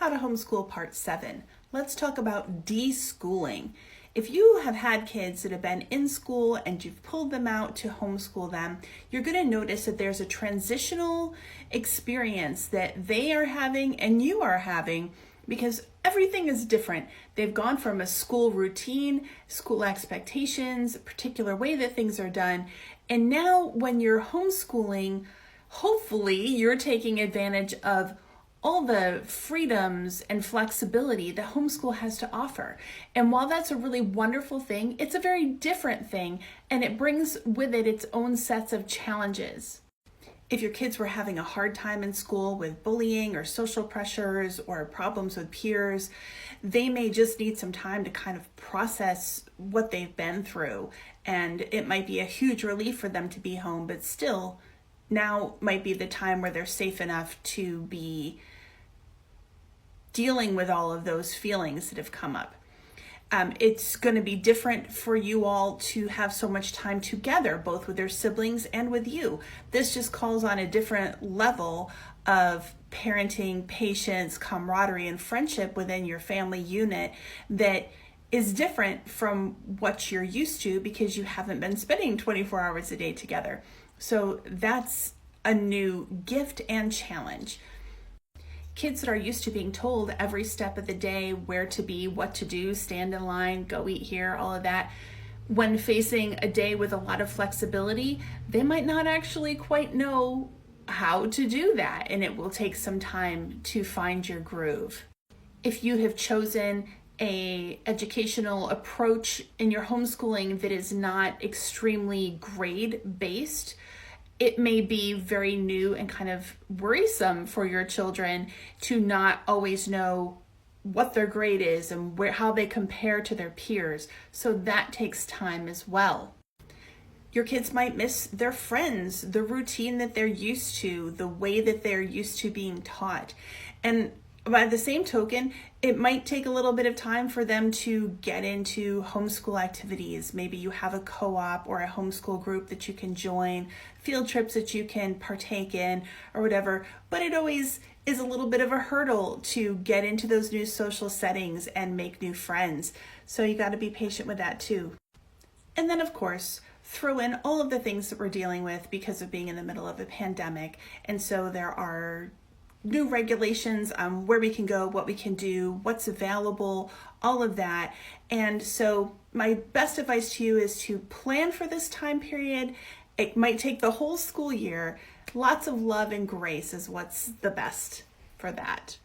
How to Homeschool Part 7. Let's talk about de-schooling. If you have had kids that have been in school and you've pulled them out to homeschool them, you're going to notice that there's a transitional experience that they are having and you are having because everything is different. They've gone from a school routine, school expectations, a particular way that things are done, and now when you're homeschooling, hopefully you're taking advantage of all the freedoms and flexibility that homeschool has to offer. And while that's a really wonderful thing, it's a very different thing, and it brings with it its own sets of challenges. If your kids were having a hard time in school with bullying or social pressures or problems with peers, they may just need some time to kind of process what they've been through. And it might be a huge relief for them to be home, but still, now might be the time where they're safe enough to be dealing with all of those feelings that have come up. It's going to be different for you all to have so much time together, both with their siblings and with you. This just calls on a different level of parenting, patience, camaraderie, and friendship within your family unit that is different from what you're used to because you haven't been spending 24 hours a day together. So that's a new gift and challenge. Kids that are used to being told every step of the day where to be, what to do, stand in line, go eat here, all of that, when facing a day with a lot of flexibility, they might not actually quite know how to do that, and it will take some time to find your groove. If you have chosen an educational approach in your homeschooling that is not extremely grade-based, it may be very new and kind of worrisome for your children to not always know what their grade is and how they compare to their peers. So that takes time as well. Your kids might miss their friends, the routine that they're used to, the way that they're used to being taught. And by the same token, it might take a little bit of time for them to get into homeschool activities. Maybe you have a co-op or a homeschool group that you can join, field trips that you can partake in or whatever. But it always is a little bit of a hurdle to get into those new social settings and make new friends. So you got to be patient with that too. And then of course, throw in all of the things that we're dealing with because of being in the middle of a pandemic. And so there are new regulations on where we can go, what we can do, what's available, all of that. And so my best advice to you is to plan for this time period. It might take the whole school year. Lots of love and grace is what's the best for that.